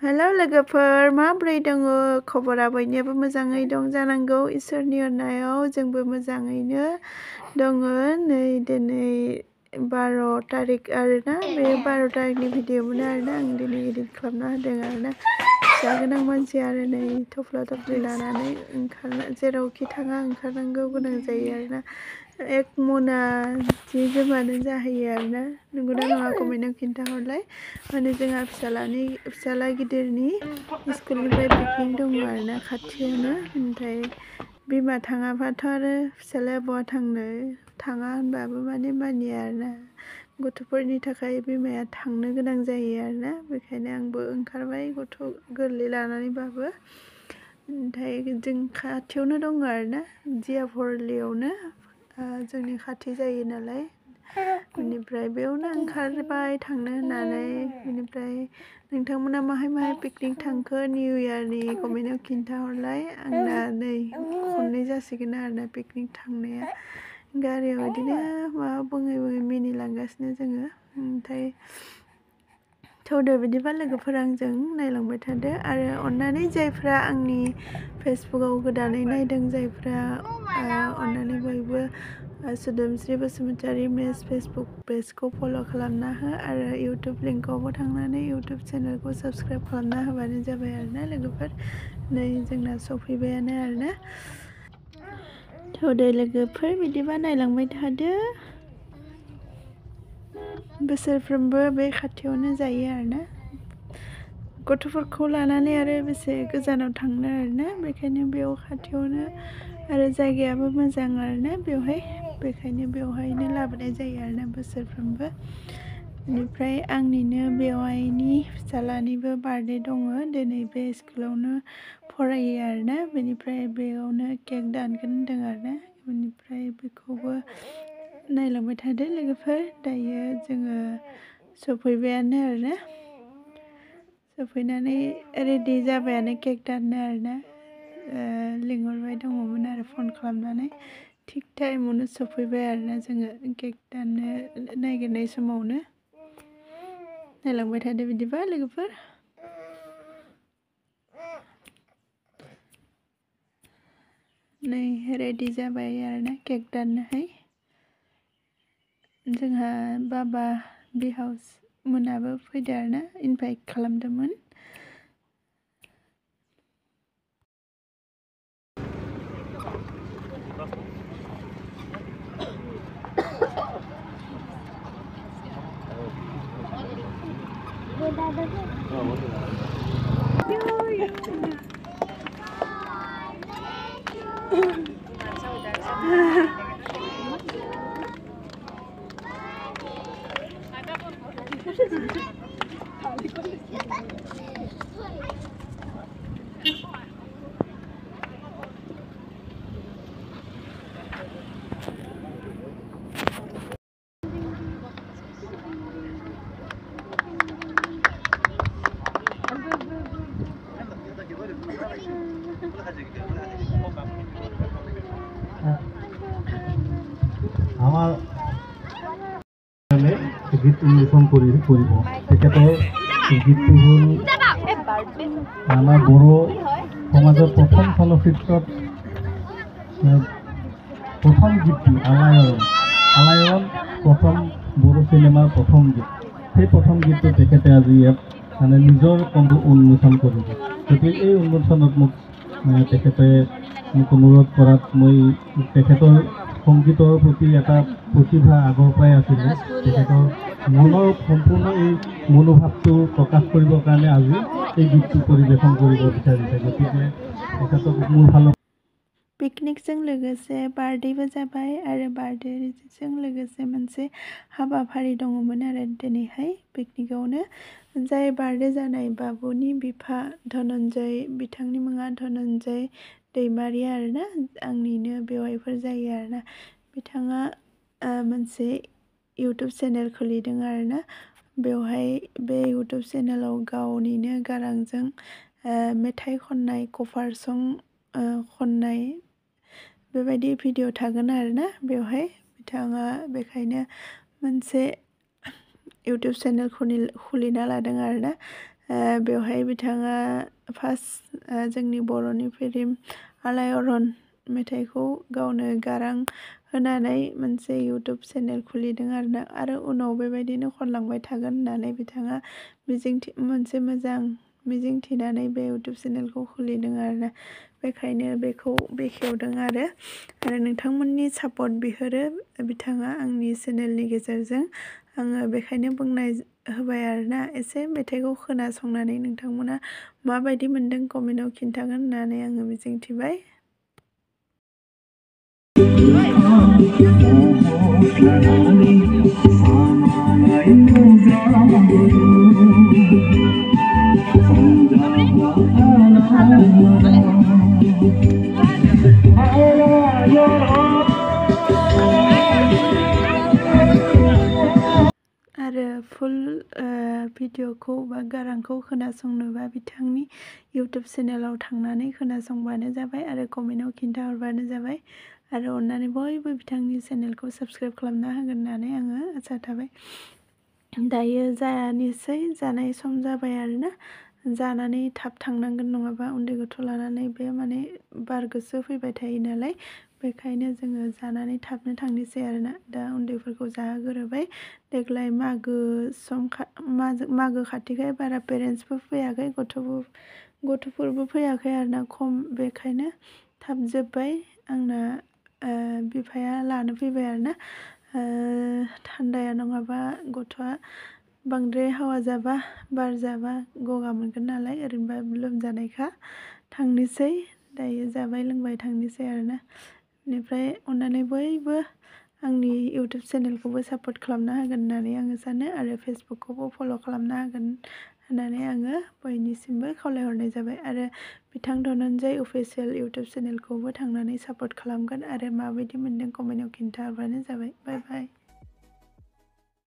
hello लोगोफोर माबोरै दङ खबरा बयनियाबो मोजाङै दं जानांगौ इसोरनि अननायाव जोंबो मोजाङैनो दङ नै दिनै 12 तारिख आरोना बे 12 तारिखनि भिडिअमोन आरोना आं दिनै एडिट खालामना होदों आरोना फिसा गोनां मानसि आरो नै थफ्ला थफ्लि लानानै ओंखारना जेरावखि थाङा ओंखारनांगौ गोनां जायो आरोना एक मना जि जोमानो जाहैयो आरोना नंगौना नङा कमेन्टआव खिन्थाहरलाय माने जोंहा फिसाला गिदिरनि स्कुलनिफ्राय पिकनिक दङ आरोना खाथियावनो ओमफ्राय बिमा थाङाबाथ' आरो फिसालाया बहा थांनो थाङा होनबाबो माने मानिया आरोना गथ'फोरनि थाखाय बिमाया थांनो गोनां जायो आरोना बेखायनो आंबो ओंखारबाय गथ' गोरलै लानानैबाबो ओमफ्राय जों खाथियावनो दङ आरोना जियाभरलियावनो जोंनि खाथि जायो नालाय बेनिफ्राय बेयावनो ओंखारबाय थांनो होननानै बेनिफ्राय नोंथांमोना माहाय पिकनिक थांखो निउ इयारनि कमेन्टआव खिन्थाहरलाय आंना नै खननै जासिगोन आरोना पिकनिक थांनाया गारियाव बिदिनो माबा बुङै मिनिलांगासिनो जोङो ओमफ्राय थौदो बिदिबा लोगोफोर आंजों नायलांबाय थादो आरो अन्नानै जायफ्रा आंनि फेसबुकआव गोदानै नायदों जायफ्रा अन्नानै बयबो सोदोमस्रि बसुमतारी मिस फेसबुक पेजखौ फल' खालामना हो आरो इउटुब लिंकआवबो थांनानै इउटुब चेनेलखौ साबस्क्राइब खालामना होबानो जाबाय आरोना लोगोफोर नै जोंना सफैबायानो आरोना थौदो लोगोफोर बिदिबा नायलांबाय थादो बोसोरफ्रोमबो बे खाथियावनो जायो आरोना गथ'फोरखौ लानानै आरो बेसे गोजानाव थांनो आरोना बेखायनो बेयाव खाथियावनो आरो जायगायाबो मोजां आरोना बेवहाय बेखायनो बेवहायनो लाबोनाय जायो आरोना बोसोरफ्रोमबो बेनिफ्राय आंनिनो बेवाइनि फिसालानिबो बार्थडे दङ दिनै बे स्कुलावनो फरायो आरोना बेनिफ्राय बेयावनो केक दानगोन होनदों आरोना बेनिफ्राय बेखौबो नायलांबाय थादो लोगोफोर दायो जोङो सफैबायानो आरोना सफैनानै रेडि जाबायानो केक दाननो आरोना लिंहरबाय दङमोन आरो फन खालामनानै थिग टाइमावनो सफैबाय आरोना जोङो केक दाननो नागिरनाय समावनो नायलांबाय थादो बिदिबा लोगोफोर नै रेडि जाबाय आरोना केक दाननोहाय जोंहा बाबा बिहाउस मोनाबो फैदो आरोना इनभाइट खालामदोंमोन আমার গীত উন্মোচন কৰিব তেখেতৰ গীতটো হ'ল আমাৰ বড়ো সমাজৰ প্ৰথম চলচ্চিত্ৰত প্ৰথম গীতটো আলায়ৰণ প্ৰথম বড়ো চিনেমাৰ প্ৰথম গীত সেই প্ৰথম গীতটো তেখেতে আজি ইয়াত মানে নিজৰ কণ্ঠ উন্মোচন কৰিব গতিকে এই উন্মোচনত তেখেতে মোক অনুৰোধ কৰাত মই তেখেতৰ সংগীতৰ প্ৰতি এটা প্ৰতিভা আগৰ পৰাই আছিলে তেখেতৰ মনৰ সম্পূৰ্ণ এই মনোভাৱটো প্ৰকাশ কৰিবৰ কাৰণে আজি এই গীতটো পৰিৱেশন কৰিব বিচাৰিছে গতিকে তেখেতক মোৰ ফালৰ पिकनिकजों लोगोसे बार्थडेबो जाबाय आरो बार्थडेजों लोगोसे मोनसे हाबाफारि दङमोन आरो दिनैहाय पिकनिकआवनो जाय बार्थडे जानाय बाबुनि बिफा धनन्जय बिथांनि मुङा धनन्जय दैमारि आरोना आंनिनो बेवाइफोर जायो आरोना बिथाङा मोनसे इउटुब चेनेल खुलिदों आरोना बेवहाय बे इउटुब चेनेलाव गावनिनो गारांजों मेथाइ खननाय कभार सं खननाय बेबायदि भिडिअ थागोन आरोना बेवहाय बिथाङा बेखायनो मोनसे इउटुब चेनेल खुलिना लादों आरोना बेवहाय बिथाङा फार्स्ट जोंनि बर'नि फिल्म आलायारन मेथाइखौ गावनो गारां होनानै मोनसे इउटुब चेनेल खुलिदों आरो उनाव बेबायदिनो खनलांबाय थागोन होननानै बिथाङा मोनसे मोजां मिजिं थिनानै बे इउटुब चेनेलखौ खुलिदों आरोना बेखायनो बेखौ बेखेवदों आरो नोंथांमोननि सापर्ट बिहरो बिथाङा आंनि चेनेलनि गेजेरजों आङो बेखायनो बुंनाय होबाय आरोना एसे मेथाइखौ खोनासंनानै नोंथांमोना माबायदि मोनदों कमेन्टआव खिन्थागोन होननानै आङो मिजिंथिबाय आरो फुल भिडिअखौ बा गारांखौ खोनासंनोबा बिथांनि इउटुब चेनेलाव थांनानै खोनासंबानो जाबाय आरो कमेन्टआव खिन्थाहरबानो जाबाय आरो अननानै बयबो बिथांनि चेनेलखौ साबस्क्राइब खालामना होगोन होननानै आङो आसा थाबाय दायो जायानोसै जानाय सम जाबाय आरोना जानानै थाब थांनांगोन नङाबा उन्दै गथ' लानानै बे माने बार गोसो फैबाय थायो नालाय बेखायनो जोङो जानानै थाबनो थांनोसै आरोना दा उन्दैफोरखौ जाहोगोरोबाय देग्लाय मागो खाथिखाय बारा पेरेन्टसबो फैयाखै गथ'फोरबो फैयाखै आरोना खम बेखायनो थाब जोब्बाय आंना बिफाया लानो फैबाय आरोना थान्दाया नङाबा गथ'आ बांद्राय हावा जाबा बार जाबा गगा मोनगोन नालाय ओरैनोबा लोमजानायखा थांनोसै दायो जाबाय लोंबाय थांनोसै आरोना बेनिफ्राय अननानै बयबो आंनि इउटुब चेनेलखौबो सापर्ट खालामना होगोन होननानै आङो सानो आरो फेसबुकखौबो फल' खालामना होगोन होननानै आङो बयनिसिमबो खावलायहरनाय जाबाय आरो बिथां धनन्जय अफिसियेल इउटुब चेनेलखौबो थांनानै सापर्ट खालामगोन आरो माबायदि मोनदों कमेन्टआव खिन्थाहरबानो जाबाय बाय बाय